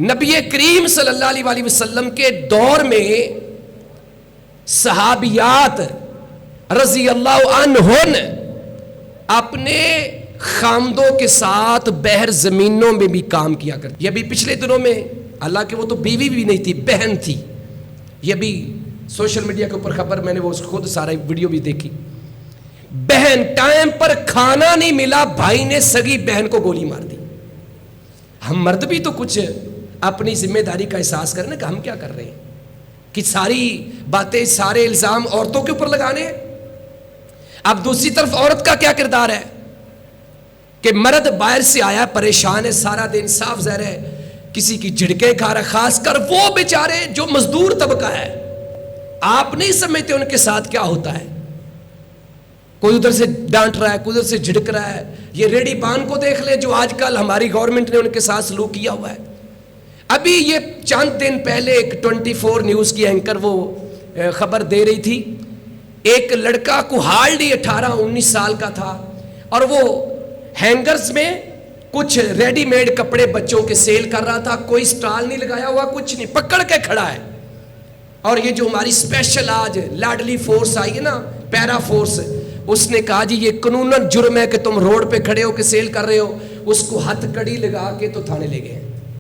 نبی کریم صلی اللہ علیہ وآلہ وسلم کے دور میں صحابیات رضی اللہ عنہن اپنے خامدوں کے ساتھ بحر زمینوں میں بھی کام کیا کرتی. یہ بھی پچھلے دنوں میں، اللہ کے وہ تو بیوی بھی نہیں تھی، بہن تھی. یہ بھی سوشل میڈیا کے اوپر خبر، میں نے وہ خود سارا ویڈیو بھی دیکھی. بہن ٹائم پر کھانا نہیں ملا، بھائی نے سگی بہن کو گولی مار دی. ہم مرد بھی تو کچھ اپنی ذمہ داری کا احساس کریں کہ ہم کیا کر رہے ہیں، کہ ساری باتیں، سارے الزام عورتوں کے اوپر لگانے ہیں. اب دوسری طرف عورت کا کیا کردار ہے کہ مرد باہر سے آیا پریشان ہے، سارا دن صاف ظاہر ہے کسی کی جھڑکیں کھا رہا، خاص کر وہ بیچارے جو مزدور طبقہ ہے. آپ نہیں سمجھتے ان کے ساتھ کیا ہوتا ہے. کوئی ادھر سے ڈانٹ رہا ہے، کوئی ادھر سے جھڑک رہا ہے. یہ ریڈی بان کو دیکھ لیں جو آج کل ہماری گورنمنٹ نے ان کے ساتھ سلوک کیا ہوا ہے. ابھی یہ چند دن پہلے ایک 24 نیوز کی اینکر وہ خبر دے رہی تھی، ایک لڑکا کو ہارڈلی 18-19 سال کا تھا، اور وہ ہینگرز میں کچھ ریڈی میڈ کپڑے بچوں کے سیل کر رہا تھا. کوئی سٹال نہیں لگایا ہوا، کچھ نہیں، پکڑ کے کھڑا ہے. اور یہ جو ہماری اسپیشل آج لاڈلی فورس آئی ہے نا، پیرا فورس، اس نے کہا جی یہ قانوناً جرم ہے کہ تم روڈ پہ کھڑے ہو کے سیل کر رہے ہو. اس کو ہتھ کڑی لگا کے تو تھانے لے گئے.